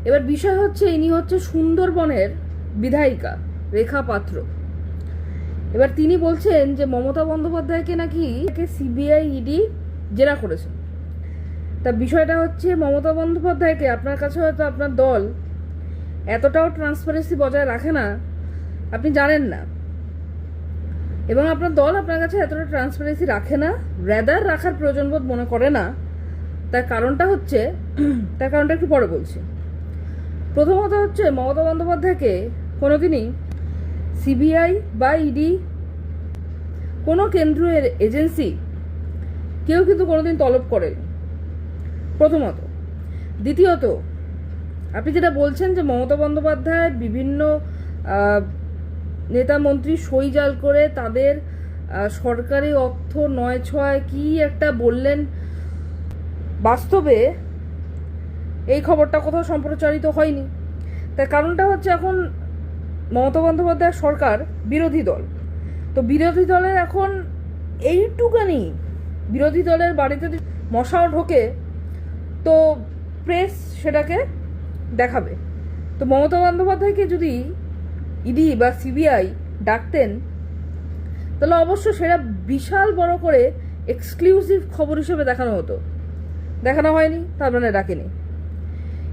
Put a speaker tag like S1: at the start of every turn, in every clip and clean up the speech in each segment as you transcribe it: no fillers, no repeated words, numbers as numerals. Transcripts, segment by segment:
S1: এবার বিষয় হচ্ছে, ইনি হচ্ছে সুন্দরবনের বিধায়িকা রেখা পাত্র। এবার তিনি বলছেন যে মমতা বন্দ্যোপাধ্যায়কে নাকি সিবিআই ইডি জেরা করেছে। তা বিষয়টা হচ্ছে, মমতা বন্দ্যোপাধ্যায়কে আপনার কাছে হয়তো আপনার দল এতটাও ট্রান্সপারেন্সি বজায় রাখে না, আপনি জানেন না, এবং আপনার দল আপনার কাছে এতটা ট্রান্সপারেন্সি রাখে না, রেদার রাখার প্রয়োজন বোধ মনে করে না। তার কারণটা একটু পরে বলছি। প্রথমত হচ্ছে, মমতা বন্দ্যোপাধ্যায়কে কোনোদিনই সিবিআই বা ইডি কোনো কেন্দ্রীয় এজেন্সি কেউ কিন্তু কোনোদিন তলব করেনি, প্রথমত। দ্বিতীয়ত, আপনি যেটা বলছেন যে মমতা বন্দ্যোপাধ্যায় বিভিন্ন নেতা মন্ত্রী সই জাল করে তাদের সরকারি অর্থ ৯/৬ কি একটা বললেন, বাস্তবে এই খবরটা কোথাও সম্প্রচারিত হয়নি। তার কারণটা হচ্ছে, এখন মমতা বন্দ্যোপাধ্যায়ের সরকার বিরোধী দল, তো বিরোধী দলের এখন এইটুকানি, বিরোধী দলের বাড়িতে যদি মশাও ঢোকে তো প্রেস সেটাকে দেখাবে। তো মমতা বন্দ্যোপাধ্যায়কে যদি ইডি বা সিবিআই ডাকতেন তাহলে অবশ্য সেটা বিশাল বড় করে এক্সক্লুসিভ খবর হিসেবে দেখানো হতো, দেখানো হয়নি, তার মানে ডাকেনি।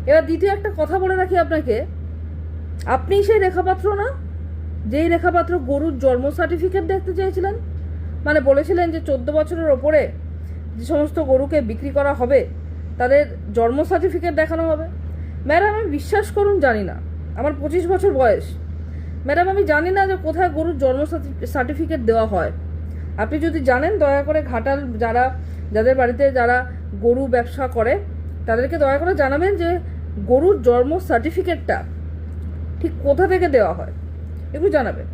S1: এবার দ্বিতীয় একটা কথা বলে রাখি আপনাকে, আপনি সেই রেখাপাত্র না, যেই রেখাপাত্র গরুর জন্ম সার্টিফিকেট দেখতে চেয়েছিলেন, মানে বলেছিলেন যে 14 বছরের ওপরে যে সমস্ত গরুকে বিক্রি করা হবে তাদের জন্ম সার্টিফিকেট দেখানো হবে। ম্যাডাম, আমি বিশ্বাস করুন জানি না, আমার 25 বছর বয়স। ম্যাডাম, আমি জানি না যে কোথায় গরুর জন্ম সার্টিফিকেট দেওয়া হয়। আপনি যদি জানেন, দয়া করে ঘাটাল যাদের বাড়িতে যারা গরু ব্যবসা করে তাদেরকে দয়া করে জানাবেন যে গরুর জন্ম সার্টিফিকেটটা ঠিক কোথা থেকে দেওয়া হয়, একটু জানাবেন।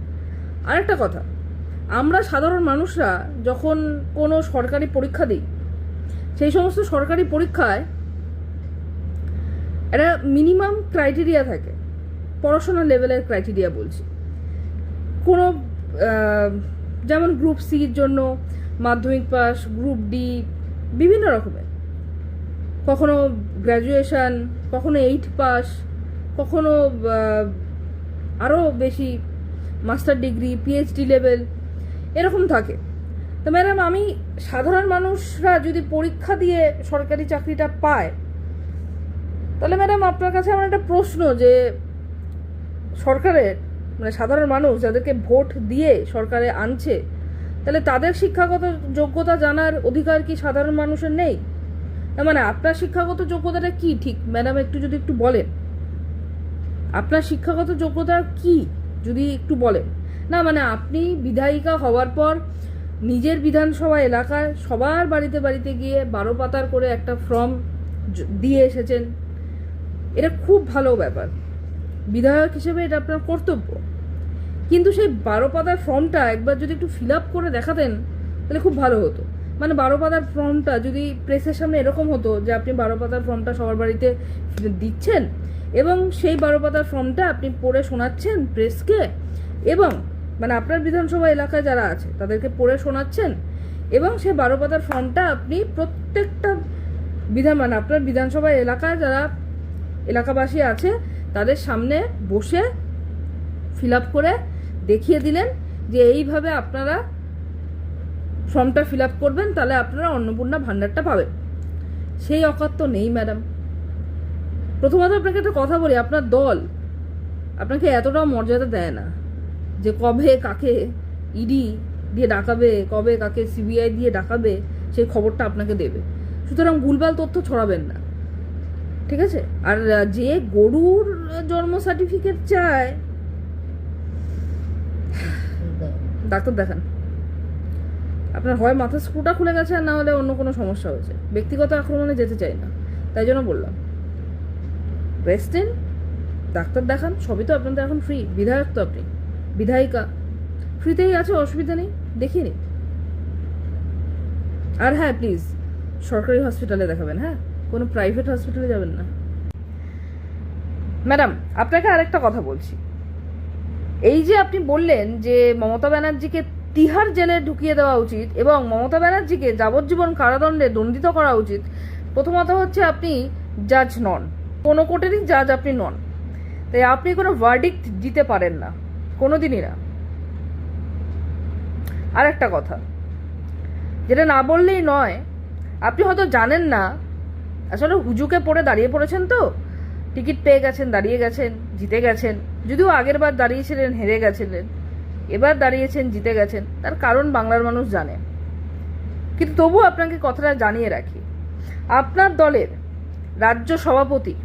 S1: আরেকটা কথা, আমরা সাধারণ মানুষরা যখন কোনো সরকারি পরীক্ষা দিই, সেই সমস্ত সরকারি পরীক্ষায় একটা মিনিমাম ক্রাইটেরিয়া থাকে, পড়াশোনা লেভেলের ক্রাইটেরিয়া বলছি। কোনো যেমন গ্রুপ সির জন্য মাধ্যমিক পাস, গ্রুপ ডি, বিভিন্ন রকমের, কখনো গ্র্যাজুয়েশন, কখনো 8 পাস, কখনো আরও বেশি মাস্টার ডিগ্রি, পিএইচডি লেভেল, এরকম থাকে। তো ম্যাডাম, আমি সাধারণ মানুষরা যদি পরীক্ষা দিয়ে সরকারি চাকরিটা পায়, তাহলে ম্যাডাম আপনার কাছে আমার একটা প্রশ্ন, যে সরকারের মানে সাধারণ মানুষ যাদেরকে ভোট দিয়ে সরকারে আনছে, তাহলে তাদের শিক্ষাগত যোগ্যতা জানার অধিকার কি সাধারণ মানুষের নেই? মানে আপনার শিক্ষাগত যোগ্যতাটা কি ঠিক ম্যাডাম, একটু বলেন, আপনার শিক্ষাগত যোগ্যতা কি যদি একটু বলেন। না মানে আপনি বিধায়িকা হওয়ার পর নিজের বিধানসভা এলাকায় সবার বাড়িতে বাড়িতে গিয়ে 12 পাতার করে একটা ফর্ম দিয়ে এসেছেন, এটা খুব ভালো ব্যাপার, বিধায়ক হিসেবে এটা আপনার কর্তব্য। কিন্তু সেই 12 পাতার ফর্মটা একবার যদি একটু ফিল আপ করে দেখাতেন তাহলে খুব ভালো হতো। মানে 12 পাতার ফর্মটা যদি প্রেসের সামনে এরকম হতো যে আপনি 12 পাতার ফর্মটা সবার বাড়িতে দিচ্ছেন এবং সেই 12 পাতার ফর্মটা আপনি পড়ে শোনাচ্ছেন প্রেসকে, এবং মানে আপনার বিধানসভা এলাকায় যারা আছে তাদেরকে পড়ে শোনাচ্ছেন, এবং সেই 12 পাতার ফর্মটা আপনি প্রত্যেকটা মানে আপনার বিধানসভা এলাকায় যারা এলাকাবাসী আছে তাদের সামনে বসে ফিল আপ করে দেখিয়ে দিলেন যে এইভাবে আপনারা ফর্মটা ফিল আপ করবেন, তাহলে আপনারা অন্নপূর্ণা ভাণ্ডারটা পাবেন। সেই অকাত্য নেই ম্যাডাম। প্রথমত আপনাকে একটা কথা বলি, আপনার দল আপনাকে এতটাও মর্যাদা দেয় না যে কবে কাকে ইডি দিয়ে ডাকাবে, কবে কাকে সিবিআই দিয়ে ডাকাবে, সেই খবরটা আপনাকে দেবে। সুতরাং ভুলভাল তথ্য ছড়াবেন না, ঠিক আছে? আর যে গরুর জন্ম সার্টিফিকেট চায়, ডাক্তার দেখান। আপনার হয় মাথার স্ক্রুটা খুলে গেছে, আর না হলে অন্য কোনো সমস্যা হয়েছে। ব্যক্তিগত আক্রমণে যেতে চাই না, তাই জন্য বললাম রেস্ট নিন, ডাক্তার দেখান। সবই তো আপনাদের এখন ফ্রি, বিধায়ক তো আপনি, বিধায়িকা ফ্রিতেই আছে, অসুবিধা নেই, দেখিয়ে নিন। আর হ্যাঁ, প্লিজ সরকারি হসপিটালে দেখাবেন, হ্যাঁ, কোনো প্রাইভেট হসপিটালে যাবেন না। ম্যাডাম, আপনাকে আরেকটা কথা বলছি, এই যে আপনি বললেন যে মমতা ব্যানার্জিকে তিহার জেলে ঢুকিয়ে দেওয়া উচিত এবং মমতা ব্যানার্জিকে যাবজ্জীবন কারাদণ্ডে দণ্ডিত করা উচিত, প্রথমত হচ্ছে আপনি জাজ নন, কোনো কোর্টেরই জাজ আপনি নন, তাই আপনি কোনো ভার্ডিক্ট দিতে পারেন না, কোনোদিনই না। আর একটা কথা যেটা না বললেই নয়, আপনি হয়তো জানেন না আসলে হুজুকে পড়ে দাঁড়িয়ে পড়েছেন, তো টিকিট পেয়ে গেছেন, দাঁড়িয়ে গেছেন, জিতে গেছেন। যদিও আগের বার দাঁড়িয়েছিলেন, হেরে গেছিলেন, এবার দাঁড়িয়েছেন, জিতে গেছেন। তার কারণ বাংলার মানুষ জানে, কিন্তু তবুও আপনাকে কথাটা জানিয়ে রাখি, আপনার দলের রাজ্য সভাপতি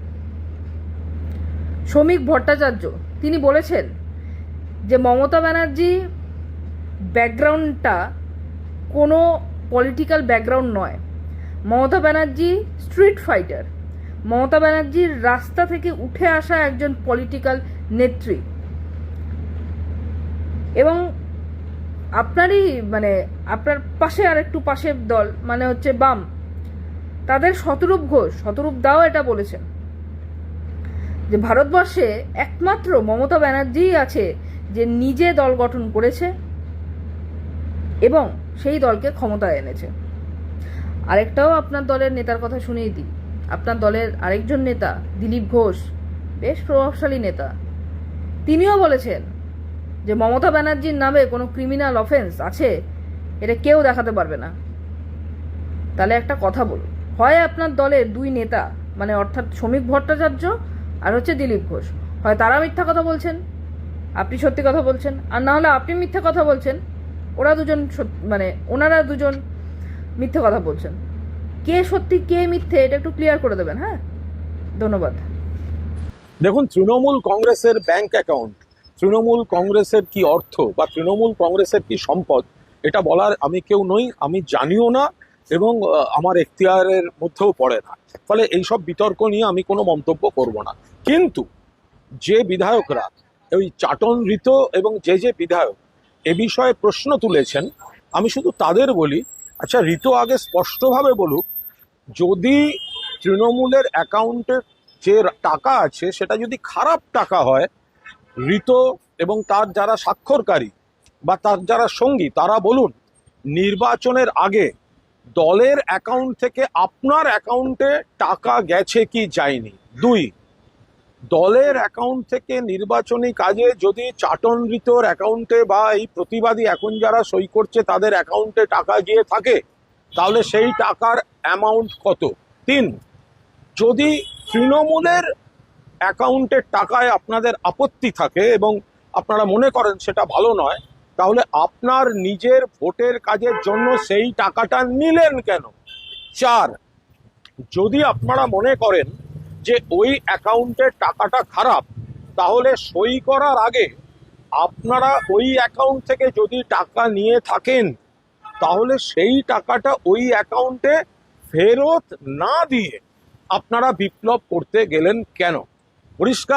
S1: শ্রমিক ভট্টাচার্য তিনি বলেছেন যে মমতা ব্যানার্জি ব্যাকগ্রাউন্ডটা কোনো পলিটিক্যাল ব্যাকগ্রাউন্ড নয়। মমতা ব্যানার্জি স্ট্রিট ফাইটার, মমতা ব্যানার্জির রাস্তা থেকে উঠে আসা একজন পলিটিক্যাল নেত্রী। এবং আপনারই মানে আপনার পাশে আর একটু পাশের দল মানে হচ্ছে বাম, তাদের শতরূপ ঘোষ, শতরূপ দাও এটা বলেছেন যে ভারতবর্ষে একমাত্র মমতা ব্যানার্জিই আছে যে নিজে দল গঠন করেছে এবং সেই দলকে ক্ষমতায় এনেছে। আরেকটাও আপনার দলের নেতার কথা শুনেই দিই, আপনার দলের আরেকজন নেতা দিলীপ ঘোষ, বেশ প্রভাবশালী নেতা, তিনিও বলেছেন যে মমতা ব্যানার্জির নামে কোনো ক্রিমিনাল অফেন্স আছে এটা কেউ দেখাতে পারবে না। তাহলে একটা কথা বলুন, হয় আপনার দলের দুই নেতা মানে অর্থাৎ শ্রমিক ভট্টাচার্য আর হচ্ছে দিলীপ ঘোষ, হয় তারা মিথ্যা কথা বলছেন, আপনি সত্যি কথা বলছেন, আর না হলে আপনি মিথ্যা কথা বলছেন, ওরা দুজন মানে ওনারা দুজন মিথ্যে কথা বলছেন। কে সত্যি কে মিথ্যে এটা একটু ক্লিয়ার করে দেবেন। হ্যাঁ, ধন্যবাদ।
S2: দেখুন, তৃণমূল কংগ্রেসের ব্যাংক অ্যাকাউন্ট, তৃণমূল কংগ্রেসের কি অর্থ বা তৃণমূল কংগ্রেসের কি সম্পদ, এটা বলার আমি কেউ নই, আমি জানিও না এবং আমার এখতিয়ারের মধ্যেও পড়ে না। ফলে এইসব বিতর্ক নিয়ে আমি কোনো মন্তব্য করব না। কিন্তু যে বিধায়করা ওই চাটন ঋত এবং যে বিধায়ক এ বিষয়ে প্রশ্ন তুলেছেন, আমি শুধু তাদের বলি, আচ্ছা ঋত আগে স্পষ্টভাবে বলুক, যদি তৃণমূলের অ্যাকাউন্টে যে টাকা আছে সেটা যদি খারাপ টাকা হয়, ঋত এবং তার যারা স্বাক্ষরকারী বা তার যারা সঙ্গী তারা বলুন, নির্বাচনের আগে দলের অ্যাকাউন্ট থেকে আপনার অ্যাকাউন্টে টাকা গেছে কি যায়নি। দুই, দলের অ্যাকাউন্ট থেকে নির্বাচনী কাজে যদি চাটন ঋতর অ্যাকাউন্টে বা এই প্রতিবাদী এখন যারা সই করছে তাদের অ্যাকাউন্টে টাকা গিয়ে থাকে, তাহলে সেই টাকার অ্যামাউন্ট কত। তিন, যদি তৃণমূলের অ্যাকাউন্টের টাকায় আপনাদের আপত্তি থাকে এবং আপনারা মনে করেন সেটা ভালো নয়, তাহলে আপনার নিজের ভোটের কাজের জন্য সেই টাকাটা নিলেন কেন। চার, যদি আপনারা মনে করেন যে ওই অ্যাকাউন্টের টাকাটা খারাপ, তাহলে সই করার আগে আপনারা ওই অ্যাকাউন্ট থেকে যদি টাকা নিয়ে থাকেন, তাহলে সেই টাকাটা ওই অ্যাকাউন্টে ফেরত না দিয়ে আপনারা বিপ্লব করতে গেলেন কেন। পরিষ্কার